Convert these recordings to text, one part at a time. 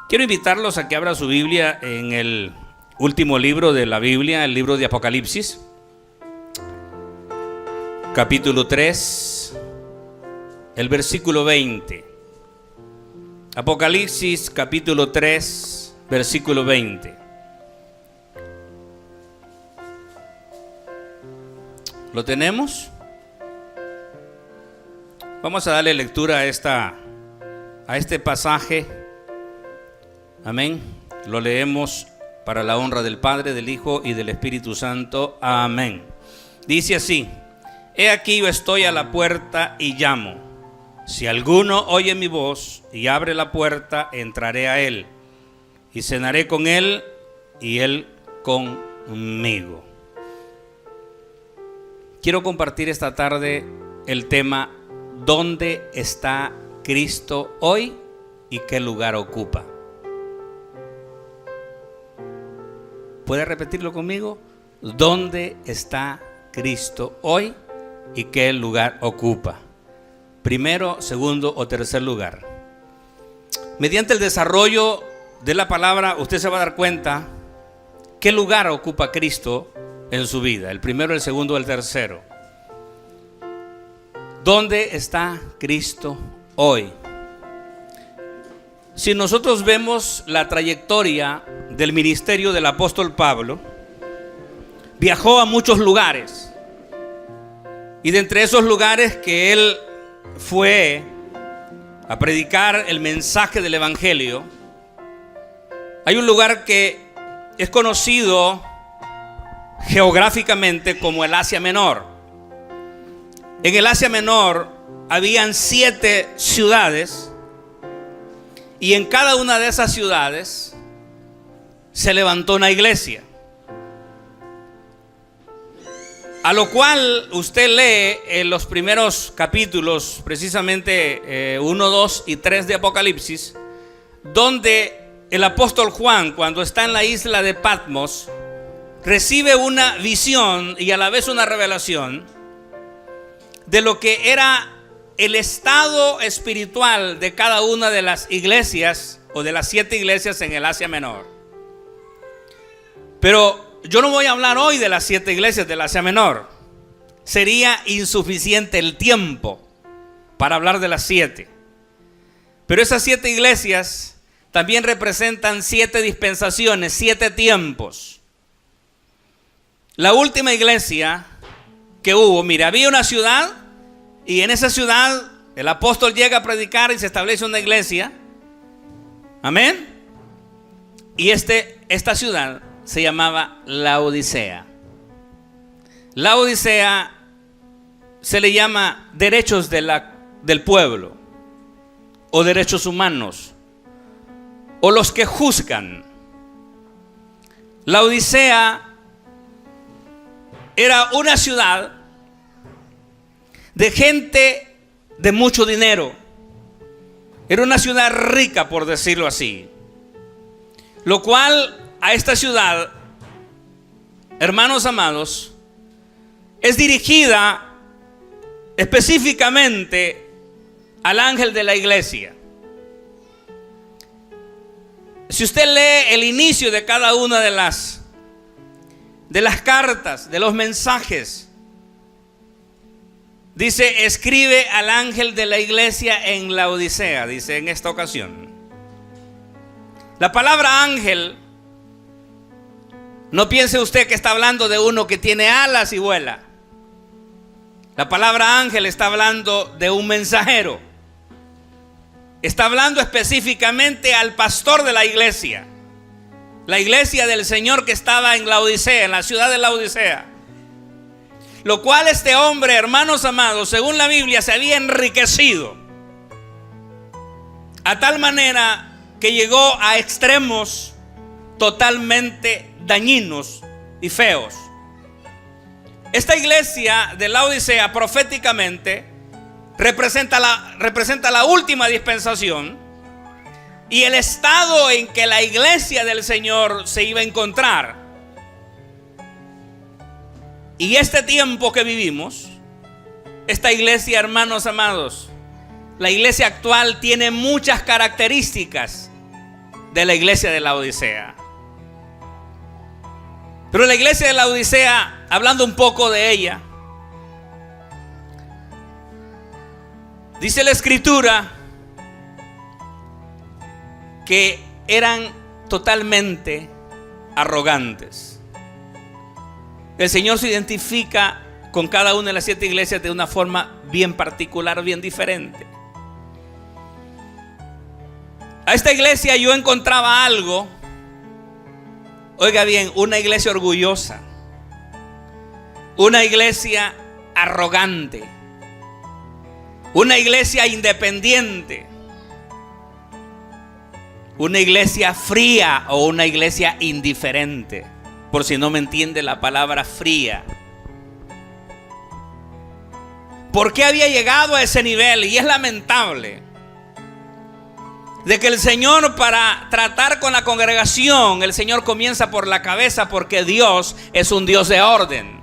Quiero invitarlos a que abran su Biblia en el último libro de la Biblia, el libro de Apocalipsis, capítulo 3, el versículo 20. Apocalipsis, capítulo 3, versículo 20. ¿Lo tenemos? Vamos a darle lectura a este pasaje. Amén. Lo leemos para la honra del Padre, del Hijo y del Espíritu Santo. Amén. Dice así: He aquí yo estoy a la puerta y llamo. Si alguno oye mi voz y abre la puerta, entraré a él y cenaré con él y él conmigo. Quiero compartir esta tarde el tema: ¿dónde está Cristo hoy y qué lugar ocupa? ¿Puede repetirlo conmigo? ¿Dónde está Cristo hoy y qué lugar ocupa? Primero, segundo o tercer lugar. Mediante el desarrollo de la palabra, usted se va a dar cuenta qué lugar ocupa Cristo en su vida. El primero, el segundo, el tercero. ¿Dónde está Cristo hoy? Si nosotros vemos la trayectoria del ministerio del apóstol Pablo, viajó a muchos lugares, y de entre esos lugares que él fue a predicar el mensaje del evangelio, hay un lugar que es conocido geográficamente como el Asia Menor. En el Asia Menor habían 7 ciudades, y en cada una de esas ciudades se levantó una iglesia. A lo cual usted lee en los primeros capítulos, precisamente 1, 2 y 3 de Apocalipsis, donde el apóstol Juan, cuando está en la isla de Patmos, recibe una visión y a la vez una revelación de lo que era el estado espiritual de cada una de las iglesias o de las 7 iglesias en el Asia Menor. Pero yo no voy a hablar hoy de las 7 iglesias del Asia Menor. Sería insuficiente el tiempo para hablar de las 7. Pero esas 7 iglesias también representan 7 dispensaciones, 7 tiempos. La última iglesia que hubo, mira, había una ciudad, y en esa ciudad el apóstol llega a predicar y se establece una iglesia. Amén. Y esta ciudad se llamaba Laodicea. Laodicea se le llama derechos del pueblo, o derechos humanos, o los que juzgan. Laodicea era una ciudad de gente de mucho dinero. Era una ciudad rica, por decirlo así. Lo cual a esta ciudad, hermanos amados, es dirigida específicamente al ángel de la iglesia. Si usted lee el inicio de cada una de las cartas, de los mensajes, dice: escribe al ángel de la iglesia en Laodicea, dice en esta ocasión. La palabra ángel, no piense usted que está hablando de uno que tiene alas y vuela. La palabra ángel está hablando de un mensajero. Está hablando específicamente al pastor de la iglesia del Señor que estaba en Laodicea, en la ciudad de Laodicea. Lo cual este hombre, hermanos amados, según la Biblia, se había enriquecido a tal manera que llegó a extremos totalmente dañinos y feos. Esta iglesia de Laodicea proféticamente representa la última dispensación y el estado en que la iglesia del Señor se iba a encontrar. Y este tiempo que vivimos, esta iglesia, hermanos amados, la iglesia actual tiene muchas características de la iglesia de la Odisea. Pero la iglesia de la Odisea, hablando un poco de ella, dice la escritura que eran totalmente arrogantes. El Señor se identifica con cada una de las 7 iglesias de una forma bien particular, bien diferente. A esta iglesia yo encontraba algo, oiga bien, una iglesia orgullosa, una iglesia arrogante, una iglesia independiente, una iglesia fría o una iglesia indiferente, por si no me entiende la palabra fría. ¿Por qué había llegado a ese nivel? Y es lamentable de que el Señor, para tratar con la congregación, el Señor comienza por la cabeza, porque Dios es un Dios de orden.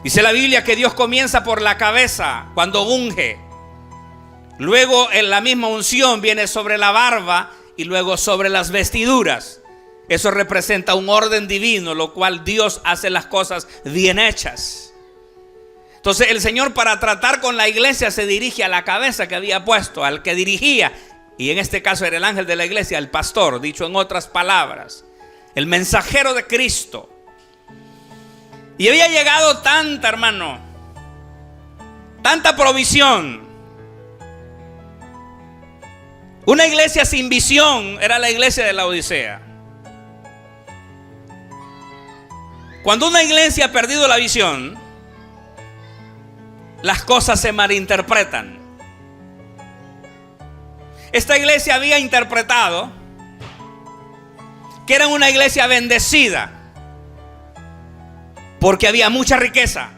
Dice la Biblia que Dios comienza por la cabeza cuando unge. Luego en la misma unción viene sobre la barba y luego sobre las vestiduras. Eso representa un orden divino, lo cual Dios hace las cosas bien hechas. Entonces el Señor, para tratar con la iglesia, se dirige a la cabeza que había puesto, al que dirigía. Y en este caso era el ángel de la iglesia, el pastor, dicho en otras palabras, el mensajero de Cristo. Y había llegado tanta, hermano, tanta provisión. Una iglesia sin visión era la iglesia de la Odisea. Cuando una iglesia ha perdido la visión, las cosas se malinterpretan. Esta iglesia había interpretado que era una iglesia bendecida porque había mucha riqueza.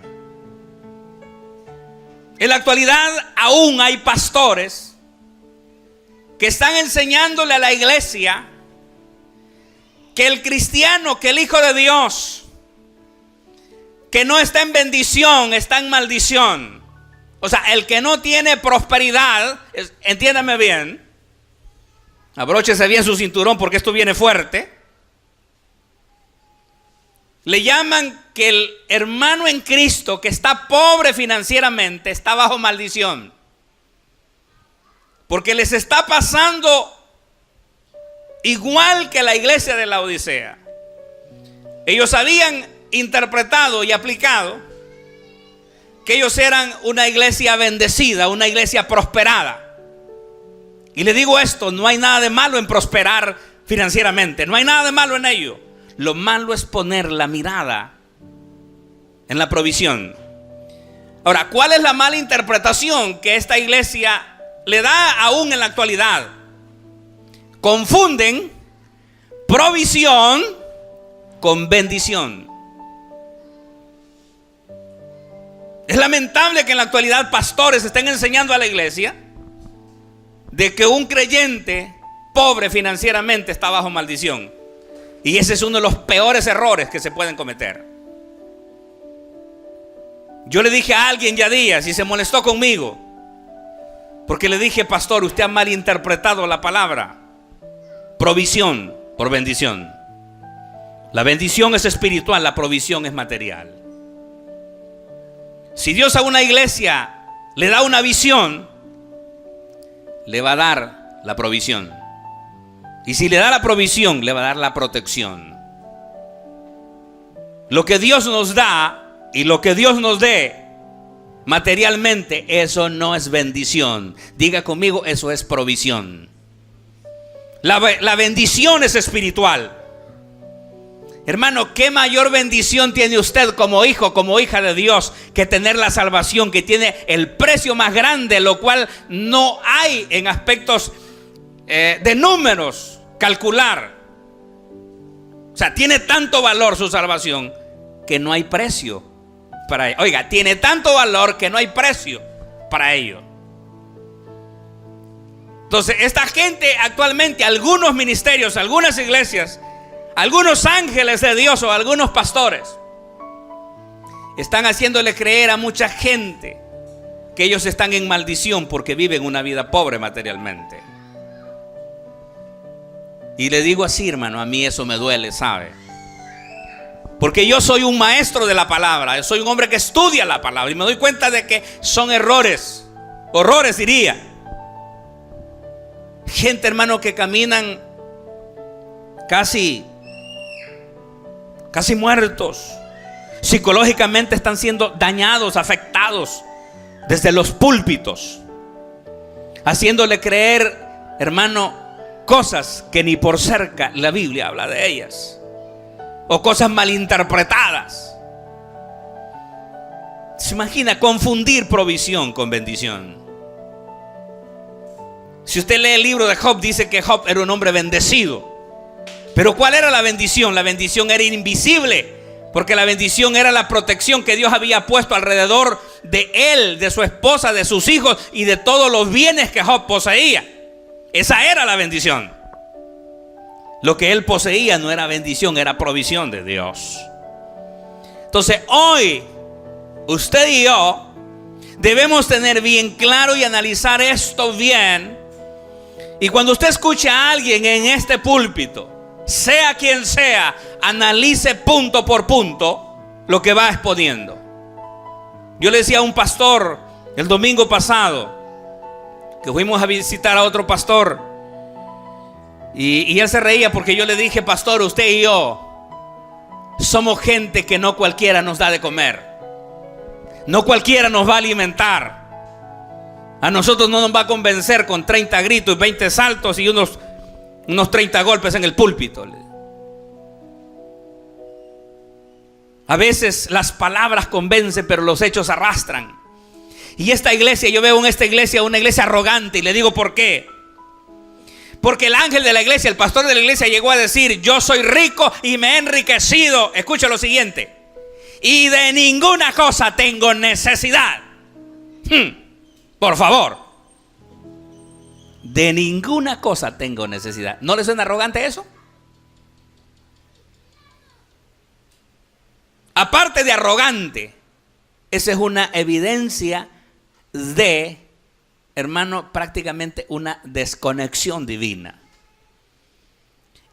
En la actualidad aún hay pastores que están enseñándole a la iglesia que el cristiano, que el hijo de Dios, que no está en bendición, está en maldición. O sea, el que no tiene prosperidad, entiéndame bien, abróchese bien su cinturón porque esto viene fuerte. Le llaman que el hermano en Cristo que está pobre financieramente está bajo maldición, porque les está pasando igual que la iglesia de la Odisea. Ellos habían interpretado y aplicado que ellos eran una iglesia bendecida, una iglesia prosperada. Y le digo esto, no hay nada de malo en prosperar financieramente, no hay nada de malo en ello. Lo malo es poner la mirada en la provisión. Ahora, ¿cuál es la mala interpretación que esta iglesia le da aún en la actualidad? Confunden provisión con bendición. Es lamentable que en la actualidad pastores estén enseñando a la iglesia de que un creyente pobre financieramente está bajo maldición. Y ese es uno de los peores errores que se pueden cometer. Yo le dije a alguien ya días y se molestó conmigo, porque le dije: pastor, usted ha malinterpretado la palabra provisión por bendición. La bendición es espiritual, la provisión es material. Si Dios a una iglesia le da una visión, le va a dar la provisión. Y si le da la provisión, le va a dar la protección. Lo que Dios nos da y lo que Dios nos dé materialmente, eso no es bendición. Diga conmigo, eso es provisión. La bendición es espiritual. Hermano, ¿qué mayor bendición tiene usted como hijo, como hija de Dios, que tener la salvación, que tiene el precio más grande, lo cual no hay en aspectos de números calcular? O sea, tiene tanto valor su salvación que no hay precio para ello. Oiga, tiene tanto valor que no hay precio para ello. Entonces, esta gente actualmente, algunos ministerios, algunas iglesias, algunos ángeles de Dios o algunos pastores están haciéndole creer a mucha gente que ellos están en maldición porque viven una vida pobre materialmente. Y le digo así, hermano, a mí eso me duele, ¿sabe? Porque yo soy un maestro de la palabra, yo soy un hombre que estudia la palabra y me doy cuenta de que son errores, horrores diría. Gente, hermano, que caminan casi muertos. Psicológicamente están siendo dañados, afectados desde los púlpitos, haciéndole creer, hermano, cosas que ni por cerca la Biblia habla de ellas, o cosas malinterpretadas. ¿Se imagina confundir provisión con bendición? Si usted lee el libro de Job, dice que Job era un hombre bendecido. Pero ¿cuál era la bendición? La bendición era invisible, porque la bendición era la protección que Dios había puesto alrededor de él, de su esposa, de sus hijos y de todos los bienes que Job poseía. Esa era la bendición. Lo que él poseía no era bendición, era provisión de Dios. Entonces hoy, usted y yo debemos tener bien claro y analizar esto bien. Y cuando usted escuche a alguien en este púlpito, sea quien sea, analice punto por punto lo que va exponiendo. Yo le decía a un pastor el domingo pasado que fuimos a visitar a otro pastor, y él se reía porque yo le dije: pastor, usted y yo somos gente que no cualquiera nos da de comer, no cualquiera nos va a alimentar. A nosotros no nos va a convencer con 30 gritos y 20 saltos y unos 30 golpes en el púlpito. A veces las palabras convencen, pero los hechos arrastran. Y esta iglesia, yo veo en esta iglesia una iglesia arrogante, y le digo por qué. Porque el ángel de la iglesia, el pastor de la iglesia, llegó a decir: yo soy rico y me he enriquecido. Escucha lo siguiente: y de ninguna cosa tengo necesidad. Por favor, de ninguna cosa tengo necesidad. ¿No le suena arrogante eso? Aparte de arrogante, esa es una evidencia de, hermano, prácticamente una desconexión divina.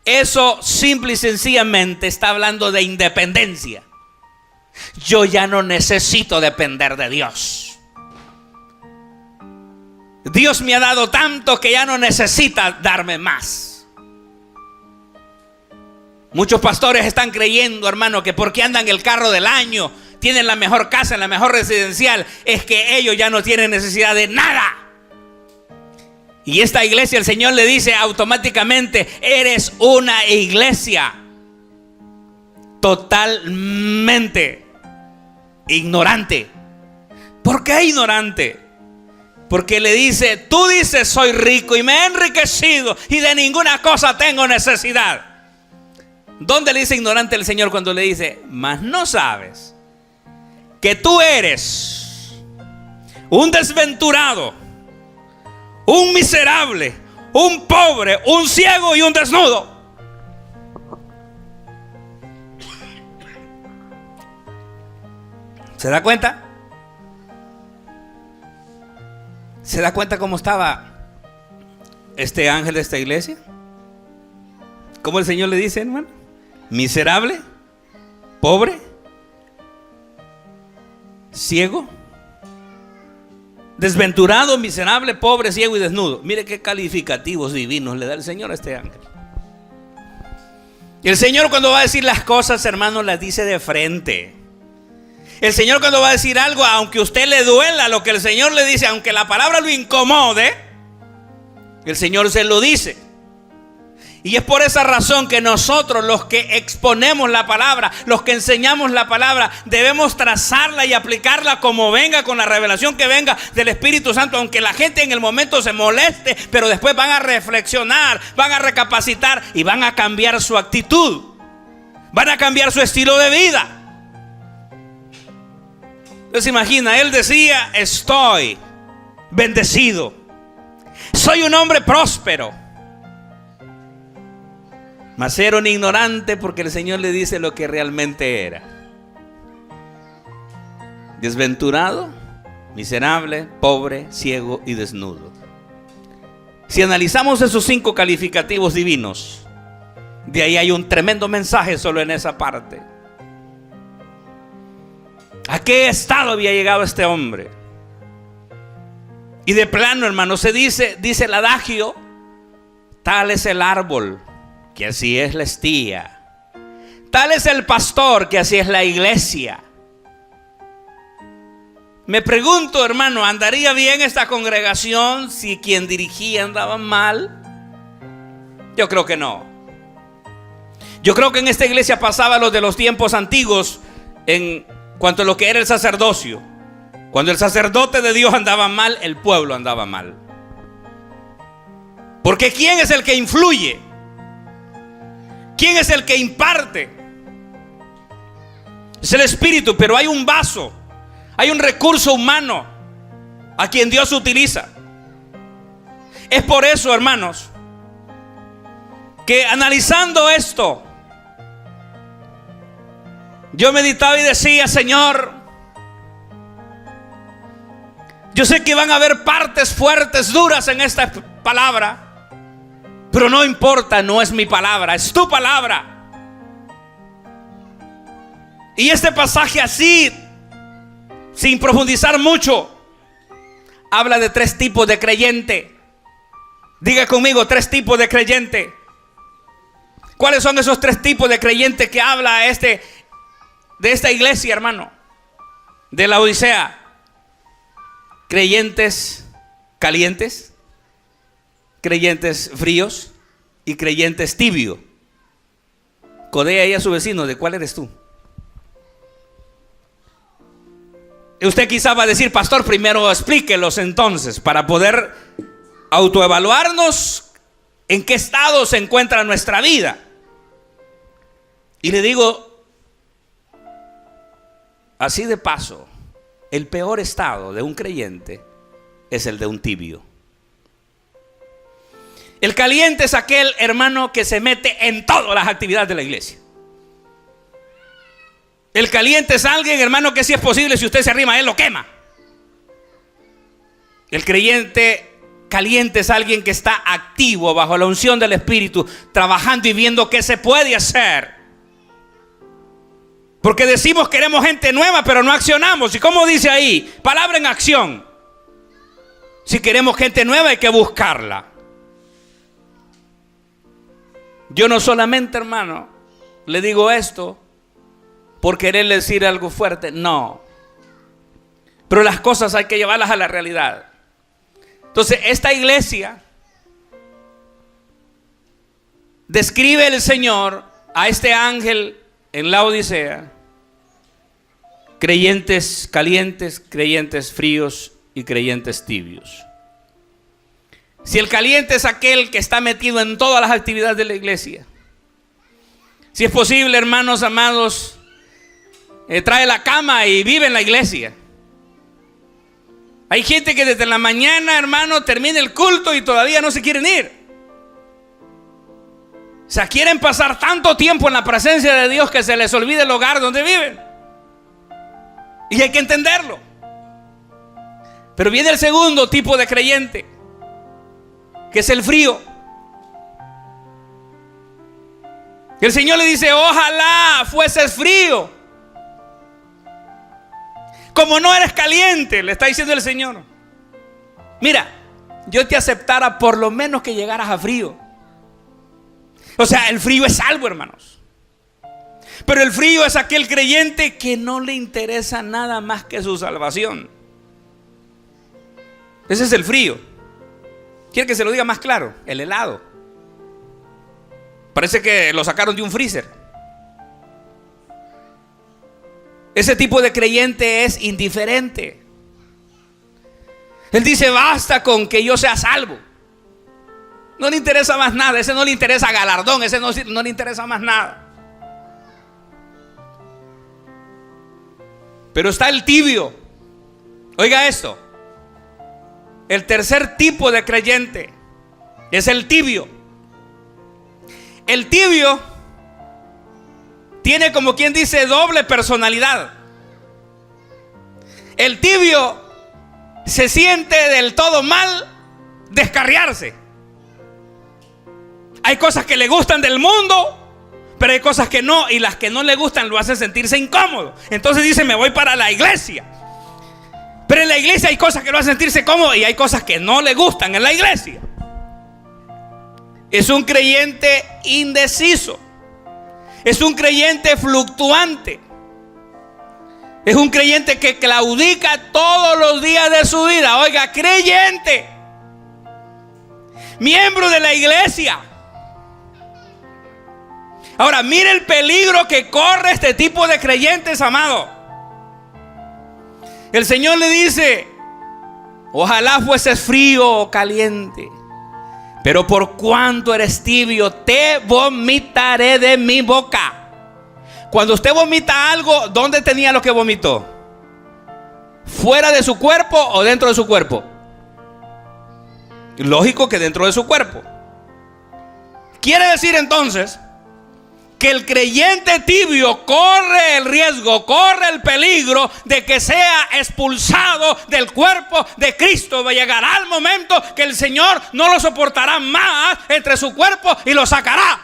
Eso simple y sencillamente está hablando de independencia. Yo ya no necesito depender de Dios. Dios me ha dado tanto que ya no necesita darme más. Muchos pastores están creyendo, hermano, que porque andan en el carro del año, tienen la mejor casa, la mejor residencial, es que ellos ya no tienen necesidad de nada. Y esta iglesia, el Señor le dice automáticamente: eres una iglesia totalmente ignorante. ¿Por qué ignorante? Porque le dice: tú dices soy rico y me he enriquecido y de ninguna cosa tengo necesidad. ¿Dónde le dice ignorante el Señor cuando le dice: mas no sabes que tú eres un desventurado, un miserable, un pobre, un ciego y un desnudo? ¿Se da cuenta? ¿Se da cuenta cómo estaba este ángel de esta iglesia? ¿Cómo el Señor le dice, hermano? Miserable, pobre, ciego, desventurado, miserable, pobre, ciego y desnudo. Mire qué calificativos divinos le da el Señor a este ángel. Y el Señor, cuando va a decir las cosas, hermano, las dice de frente. El Señor, cuando va a decir algo, aunque a usted le duela lo que el Señor le dice, aunque la palabra lo incomode, el Señor se lo dice. Y es por esa razón que nosotros, los que exponemos la palabra, los que enseñamos la palabra, debemos trazarla y aplicarla como venga, con la revelación que venga del Espíritu Santo. Aunque la gente en el momento se moleste, pero después van a reflexionar, van a recapacitar y van a cambiar su actitud, van a cambiar su estilo de vida. Entonces imagina, él decía: estoy bendecido, soy un hombre próspero. Mas era un ignorante, porque el Señor le dice lo que realmente era: desventurado, miserable, pobre, ciego y desnudo. Si analizamos esos 5 calificativos divinos, De ahí hay un tremendo mensaje solo en esa parte. ¿A qué estado había llegado este hombre? Y de plano, hermano, dice el adagio: tal es el árbol, que así es la estía. Tal es el pastor, que así es la iglesia. Me pregunto, hermano, ¿andaría bien esta congregación si quien dirigía andaba mal? Yo creo que no. Yo creo que en esta iglesia pasaba lo de los tiempos antiguos en cuanto a lo que era el sacerdocio. Cuando el sacerdote de Dios andaba mal, el pueblo andaba mal. Porque ¿quién es el que influye? ¿Quién es el que imparte? Es el Espíritu, pero hay un vaso, hay un recurso humano a quien Dios utiliza. Es por eso, hermanos, que analizando esto, yo meditaba y decía: Señor, yo sé que van a haber partes fuertes, duras en esta palabra, pero no importa, no es mi palabra, es tu palabra. Y este pasaje así, sin profundizar mucho, habla de 3 tipos de creyente. Diga conmigo, 3 tipos de creyente. ¿Cuáles son esos 3 tipos de creyente que habla de esta iglesia, hermano? De la Odisea. Creyentes calientes, creyentes fríos y creyentes tibios. Codea ahí a su vecino: ¿de cuál eres tú? Usted quizá va a decir: pastor, primero explíquelos entonces, para poder autoevaluarnos en qué estado se encuentra nuestra vida. Y le digo, así de paso, el peor estado de un creyente es el de un tibio. El caliente es aquel hermano que se mete en todas las actividades de la iglesia. El caliente es alguien, hermano, que si es posible, si usted se arrima a él, lo quema. El creyente caliente es alguien que está activo bajo la unción del Espíritu, trabajando y viendo qué se puede hacer. Porque decimos queremos gente nueva, pero no accionamos. ¿Y cómo dice ahí? Palabra en acción. Si queremos gente nueva, hay que buscarla. Yo no solamente, hermano, le digo esto por querer decir algo fuerte, no. Pero las cosas hay que llevarlas a la realidad. Entonces, esta iglesia describe el Señor a este ángel en la Odisea: creyentes calientes, creyentes fríos y creyentes tibios. Si el caliente es aquel que está metido en todas las actividades de la iglesia, si es posible, hermanos amados, trae la cama y vive en la iglesia. Hay gente que desde la mañana, hermano, termina el culto y todavía no se quieren ir. O sea, quieren pasar tanto tiempo en la presencia de Dios que se les olvida el hogar donde viven. Y hay que entenderlo. Pero viene el segundo tipo de creyente, que es el frío. El Señor le dice: ojalá fueses frío, como no eres caliente. Le está diciendo el Señor: mira, yo te aceptara por lo menos que llegaras a frío. O sea, el frío es algo, hermanos. Pero el frío es aquel creyente que no le interesa nada más que su salvación. Ese es el frío. ¿Quiere que se lo diga más claro? El helado. Parece que lo sacaron de un freezer. Ese tipo de creyente es indiferente. Él dice: basta con que yo sea salvo. No le interesa más nada. Ese no le interesa galardón. Ese no le interesa más nada. Pero está el tibio. Oiga esto: el tercer tipo de creyente es el tibio. El tibio tiene, como quien dice, doble personalidad. El tibio se siente del todo mal descarriarse. Hay cosas que le gustan del mundo Pero hay cosas que no, y las que no le gustan lo hacen sentirse incómodo. Entonces dice, me voy para la iglesia. Pero en la iglesia hay cosas que lo hacen sentirse cómodo y hay cosas que no le gustan en la iglesia. Es un creyente indeciso. Es un creyente fluctuante. Es un creyente que claudica todos los días de su vida. Oiga, creyente, miembro de la iglesia. Ahora, mire el peligro que corre este tipo de creyentes, amado. El Señor le dice, ojalá fueses frío o caliente, pero por cuanto eres tibio, te vomitaré de mi boca. Cuando usted vomita algo, ¿dónde tenía lo que vomitó? ¿Fuera de su cuerpo o dentro de su cuerpo? Lógico que dentro de su cuerpo. Quiere decir entonces que el creyente tibio corre el riesgo, corre el peligro de que sea expulsado del cuerpo de Cristo. Va a llegar al momento que el Señor no lo soportará más entre su cuerpo y lo sacará.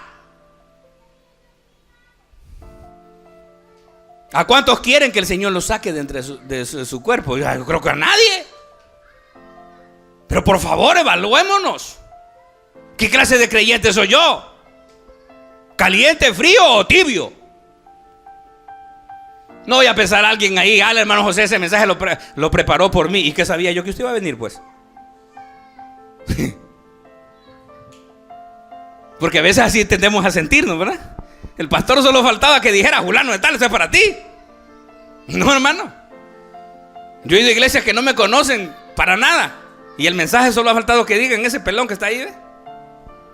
¿A cuántos quieren que el Señor lo saque de su cuerpo? Yo creo que a nadie. Pero por favor, evaluémonos. ¿Qué clase de creyente soy yo? ¿Caliente, frío o tibio? No voy a pensar a alguien ahí, el hermano José ese mensaje lo preparó por mí. ¿Y qué sabía yo que usted iba a venir, pues? Porque a veces así tendemos a sentirnos, ¿verdad? El pastor solo faltaba que dijera, fulano de tal, eso es para ti. No, hermano. Yo he ido a iglesias que no me conocen para nada, y el mensaje solo ha faltado que digan, ese pelón que está ahí, ¿ve?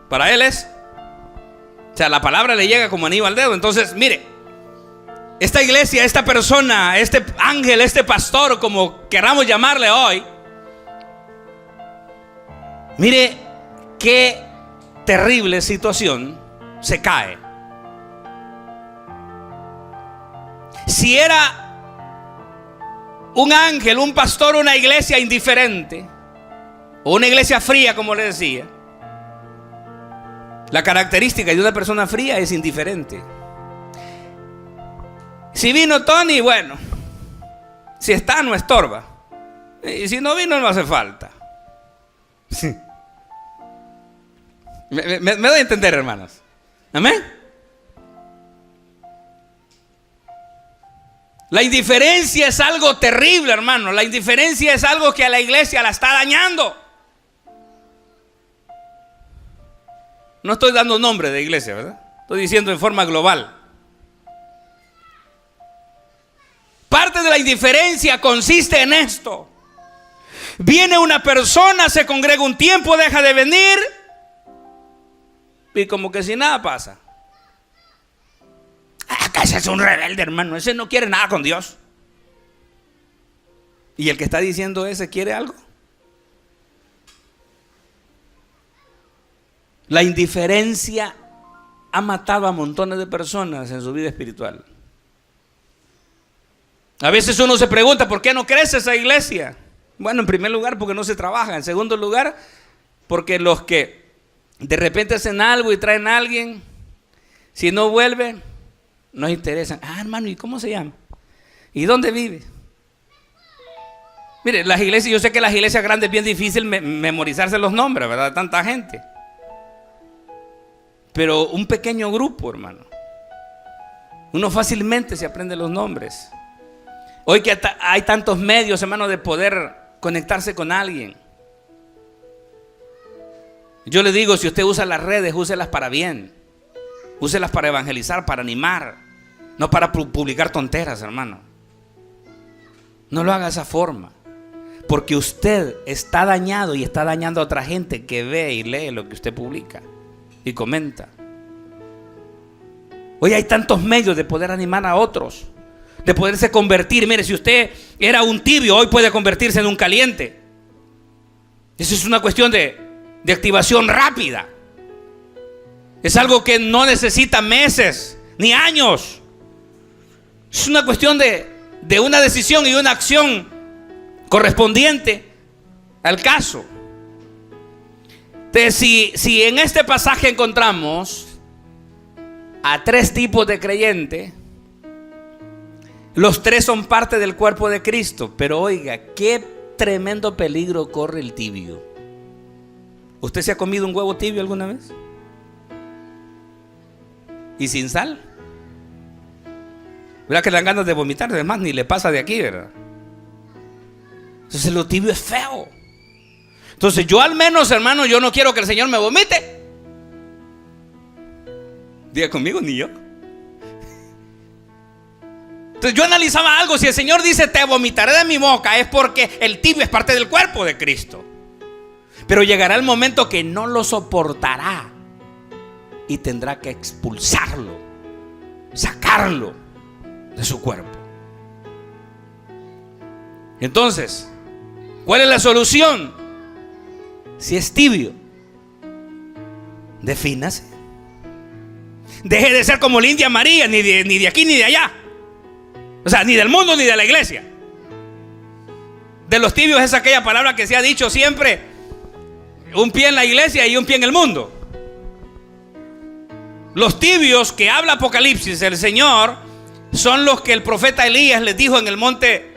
Para él es. O sea, la palabra le llega como anillo al dedo. Entonces, mire, esta iglesia, esta persona, este ángel, este pastor, como queramos llamarle hoy, mire qué terrible situación se cae. Si era un ángel, un pastor, una iglesia indiferente, o una iglesia fría, como le decía, la característica de una persona fría es indiferente. Si vino Tony, bueno, si está, no estorba. Y si no vino, no hace falta. Me doy a entender, hermanos. Amén. La indiferencia es algo terrible, hermano. La indiferencia es algo que a la iglesia la está dañando. No estoy dando nombre de iglesia, ¿verdad? Estoy diciendo en forma global. Parte de la indiferencia consiste en esto. Viene una persona, se congrega un tiempo, deja de venir y como que si nada pasa. Acá ese es un rebelde, hermano. Ese no quiere nada con Dios. ¿Y el que está diciendo ese quiere algo? La indiferencia ha matado a montones de personas en su vida espiritual. A veces uno se pregunta, ¿por qué no crece esa iglesia? Bueno, en primer lugar, porque no se trabaja. En segundo lugar, porque los que de repente hacen algo y traen a alguien, si no vuelven, nos interesan. Ah, hermano, ¿y cómo se llama? ¿Y dónde vive? Mire, las iglesias, yo sé que las iglesias grandes es bien difícil memorizarse los nombres, ¿verdad? Tanta gente. Pero un pequeño grupo, hermano, uno fácilmente se aprende los nombres. Hoy que hay tantos medios, hermano, de poder conectarse con alguien. Yo le digo, si usted usa las redes, úselas para bien. Úselas para evangelizar, para animar. No para publicar tonteras, hermano. No lo haga de esa forma. Porque usted está dañado y está dañando a otra gente que ve y lee lo que usted publica y comenta. Hoy hay tantos medios de poder animar a otros, de poderse convertir. Mire, si usted era un tibio, hoy puede convertirse en un caliente. Eso es una cuestión de activación rápida. Es algo que no necesita meses ni años. Es una cuestión de una decisión y una acción correspondiente al caso. Entonces, si en este pasaje encontramos a 3 tipos de creyente. Los 3 son parte del cuerpo de Cristo. Pero oiga, qué tremendo peligro corre el tibio. ¿Usted se ha comido un huevo tibio alguna vez? ¿Y sin sal? ¿Verdad que le dan ganas de vomitar? Además, ni le pasa de aquí, ¿verdad? Entonces lo tibio es feo. Entonces yo al menos, hermano, yo no quiero que el Señor me vomite. Diga conmigo, ni yo. Entonces yo analizaba algo. Si el Señor dice te vomitaré de mi boca, es porque el tibio es parte del cuerpo de Cristo. Pero llegará el momento que no lo soportará y tendrá que expulsarlo, sacarlo de su cuerpo. Entonces, ¿cuál es la solución? Si es tibio, defínase. Deje de ser como la India María, ni de aquí ni de allá. O sea, ni del mundo ni de la iglesia. De los tibios es aquella palabra que se ha dicho siempre: un pie en la iglesia y un pie en el mundo. Los tibios que habla Apocalipsis, el Señor, son los que el profeta Elías les dijo en el monte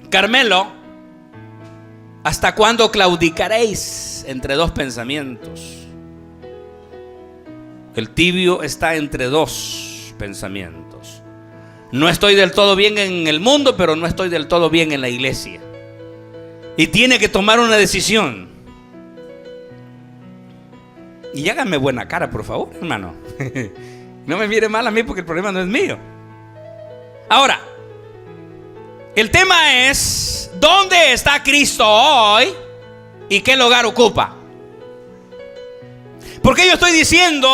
Carmelo: ¿hasta cuándo claudicaréis entre 2 pensamientos? El tibio está entre 2 pensamientos. No estoy del todo bien en el mundo, pero no estoy del todo bien en la iglesia. Y tiene que tomar una decisión. Y háganme buena cara, por favor, hermano. No me mire mal a mí, porque el problema no es mío. Ahora, el tema es: ¿dónde está Cristo hoy y qué lugar ocupa? ¿Por qué yo estoy diciendo,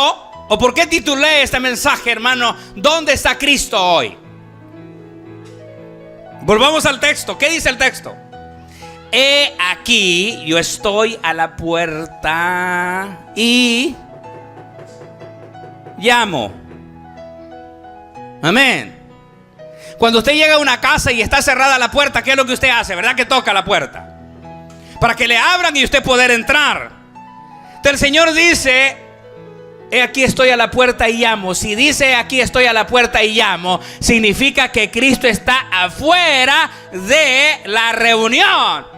o por qué titulé este mensaje, hermano, ¿dónde está Cristo hoy? Volvamos al texto. ¿Qué dice el texto? He aquí, yo estoy a la puerta y llamo. Amén. Cuando usted llega a una casa y está cerrada la puerta, ¿qué es lo que usted hace? ¿Verdad que toca la puerta? Para que le abran y usted poder entrar. Entonces el Señor dice: he aquí estoy a la puerta y llamo. Si dice aquí estoy a la puerta y llamo, significa que Cristo está afuera de la reunión.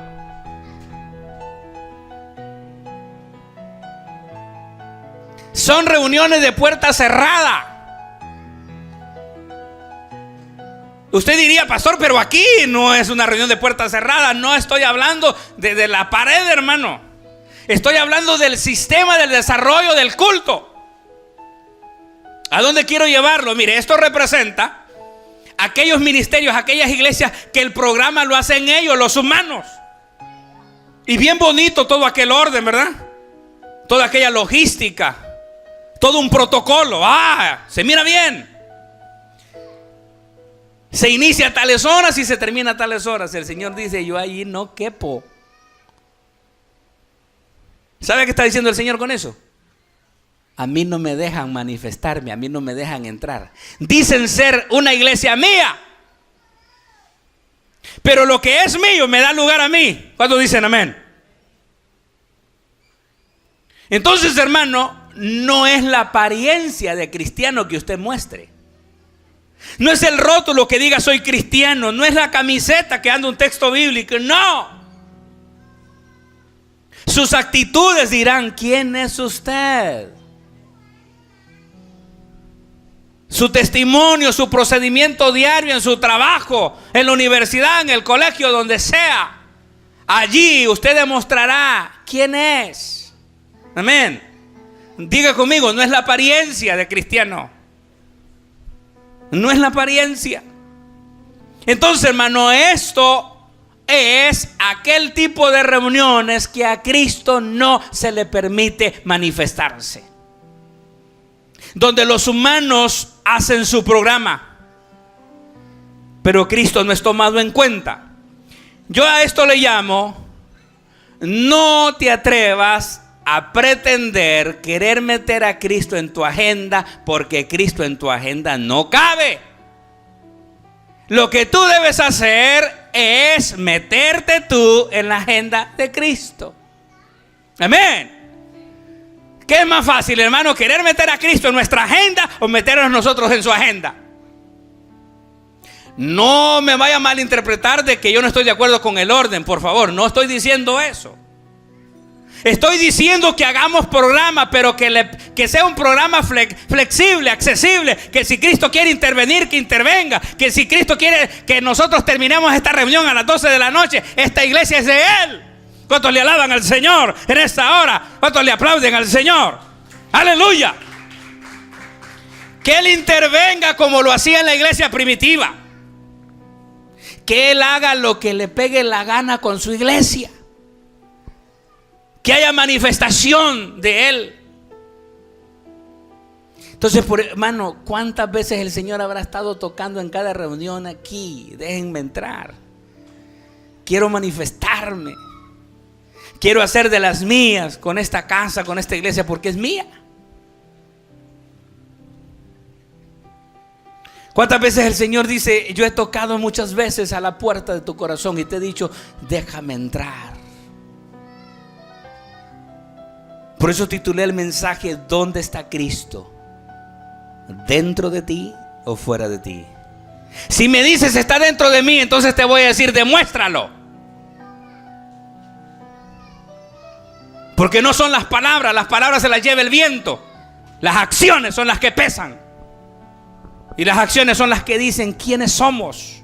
Son reuniones de puerta cerrada. Usted diría: pastor, pero aquí no es una reunión de puerta cerrada. No estoy hablando de la pared, hermano. Estoy hablando del sistema del desarrollo del culto. ¿A dónde quiero llevarlo? Mire, esto representa aquellos ministerios, aquellas iglesias que el programa lo hacen ellos, los humanos. Y bien bonito todo aquel orden, ¿verdad? Toda aquella logística, todo un protocolo. Se mira bien. Se inicia a tales horas y se termina a tales horas. El Señor dice: yo allí no quepo. ¿Sabe qué está diciendo el Señor con eso? A mí no me dejan manifestarme, a mí no me dejan entrar. Dicen ser una iglesia mía, pero lo que es mío me da lugar a mí. ¿Cuántos dicen amén? Entonces, hermano, no es la apariencia de cristiano que usted muestre. No es el rótulo que diga soy cristiano. No es la camiseta que anda un texto bíblico. No. Sus actitudes dirán: ¿quién es usted? Su testimonio, su procedimiento diario en su trabajo, en la universidad, en el colegio, donde sea. Allí usted demostrará quién es. Amén. Diga conmigo: no es la apariencia de cristiano. No es la apariencia. Entonces, hermano, esto es aquel tipo de reuniones que a Cristo no se le permite manifestarse, donde los humanos hacen su programa, pero Cristo no es tomado en cuenta. Yo a esto le llamo: no te atrevas a pretender querer meter a Cristo en tu agenda, porque Cristo en tu agenda no cabe. Lo que tú debes hacer es meterte tú en la agenda de Cristo. Amén. ¿Qué es más fácil, hermano? ¿Querer meter a Cristo en nuestra agenda o meternos nosotros en su agenda? No me vaya a malinterpretar de que yo no estoy de acuerdo con el orden, por favor. No estoy diciendo eso. Estoy diciendo que hagamos programa, pero que sea un programa flexible, accesible. Que si Cristo quiere intervenir, que intervenga. Que si Cristo quiere que nosotros terminemos esta reunión a las 12 de la noche, esta iglesia es de Él. ¿Cuántos le alaban al Señor en esta hora? ¿Cuántos le aplauden al Señor? ¡Aleluya! Que Él intervenga como lo hacía en la iglesia primitiva. Que Él haga lo que le pegue la gana con su iglesia. Que haya manifestación de Él. Entonces, hermano, ¿cuántas veces el Señor habrá estado tocando en cada reunión aquí? Déjenme entrar. Quiero manifestarme. Quiero hacer de las mías con esta casa, con esta iglesia, porque es mía. ¿Cuántas veces el Señor dice: yo he tocado muchas veces a la puerta de tu corazón y te he dicho, déjame entrar? Por eso titulé el mensaje: ¿dónde está Cristo? ¿Dentro de ti o fuera de ti? Si me dices está dentro de mí, entonces te voy a decir: demuéstralo. Porque no son las palabras se las lleva el viento. Las acciones son las que pesan. Y las acciones son las que dicen quiénes somos.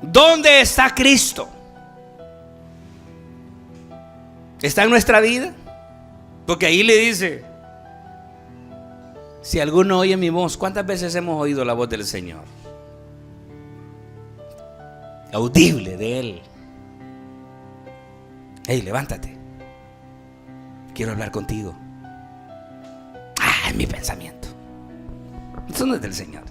¿Dónde está Cristo? ¿Está en nuestra vida? Porque ahí le dice: si alguno oye mi voz. ¿Cuántas veces hemos oído la voz del Señor? Audible de Él. Hey, levántate. Quiero hablar contigo. Es mi pensamiento. Eso no es del Señor.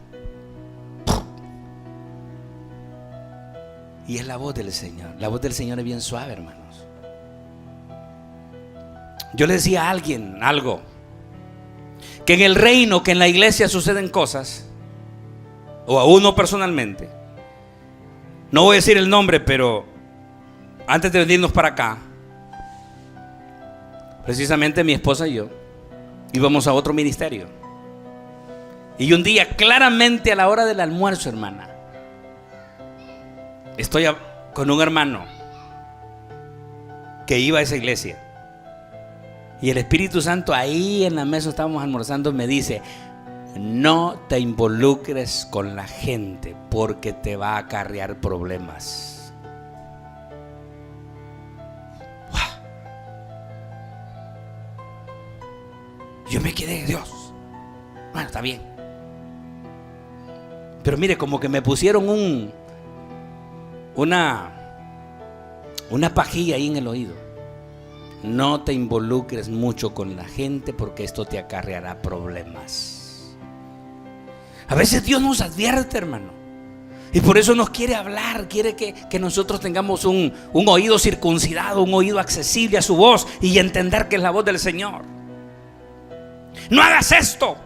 Y es la voz del Señor. La voz del Señor es bien suave, hermanos. Yo le decía a alguien algo, que en el reino, que en la iglesia suceden cosas, o a uno personalmente. No voy a decir el nombre, pero antes de venirnos para acá, precisamente mi esposa y yo íbamos a otro ministerio. Y un día, claramente a la hora del almuerzo, hermana, estoy con un hermano que iba a esa iglesia. Y el Espíritu Santo, ahí en la mesa estábamos almorzando, me dice: no te involucres con la gente porque te va a acarrear problemas. Yo me quedé: Dios, bueno, está bien. Pero mire, como que me pusieron una pajilla ahí en el oído. No te involucres mucho con la gente porque esto te acarreará problemas. A veces Dios nos advierte, hermano, y por eso nos quiere hablar. Quiere que nosotros tengamos un oído circuncidado, un oído accesible a su voz y entender que es la voz del Señor. No hagas esto,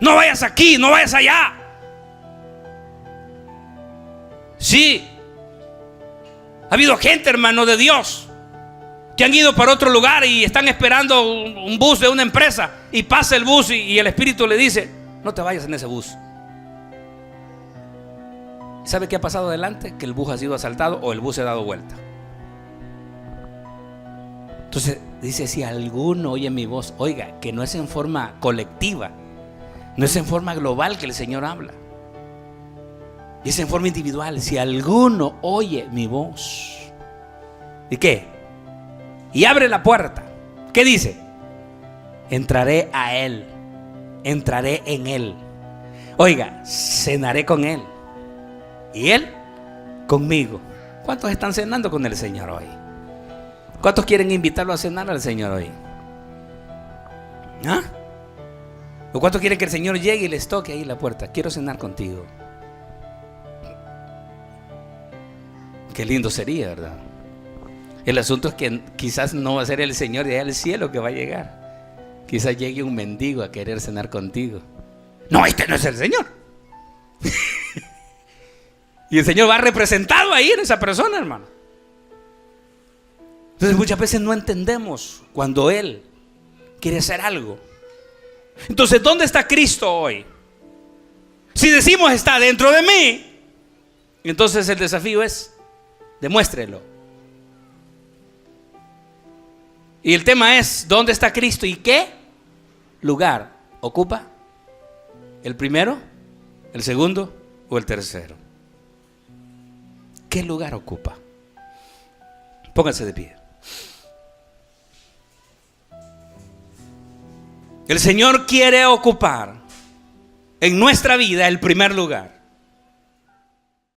no vayas aquí, no vayas allá. Sí, ha habido gente, hermano de Dios, que han ido para otro lugar y están esperando un bus de una empresa, y pasa el bus y el Espíritu le dice: no te vayas en ese bus. ¿Sabe qué ha pasado adelante? Que el bus ha sido asaltado o el bus se ha dado vuelta. Entonces dice: si alguno oye mi voz, oiga, que no es en forma colectiva, no es en forma global que el Señor habla, es en forma individual. Si alguno oye mi voz, ¿y qué? Y abre la puerta, ¿qué dice? Entraré a él, entraré en él. Oiga, cenaré con él y él conmigo. ¿Cuántos están cenando con el Señor hoy? ¿Cuántos quieren invitarlo a cenar al Señor hoy? ¿Ah? ¿O cuántos quieren que el Señor llegue y les toque ahí la puerta? Quiero cenar contigo. Qué lindo sería, ¿verdad? El asunto es que quizás no va a ser el Señor de allá del cielo que va a llegar. Quizás llegue un mendigo a querer cenar contigo. No, este no es el Señor. Y el Señor va representado ahí en esa persona, hermano. Entonces muchas veces no entendemos cuando Él quiere hacer algo. Entonces, ¿dónde está Cristo hoy? Si decimos está dentro de mí, entonces el desafío es demuéstrelo. Y el tema es, ¿dónde está Cristo y qué lugar ocupa? ¿El primero, el segundo o el tercero? ¿Qué lugar ocupa? Pónganse de pie. El Señor quiere ocupar en nuestra vida el primer lugar.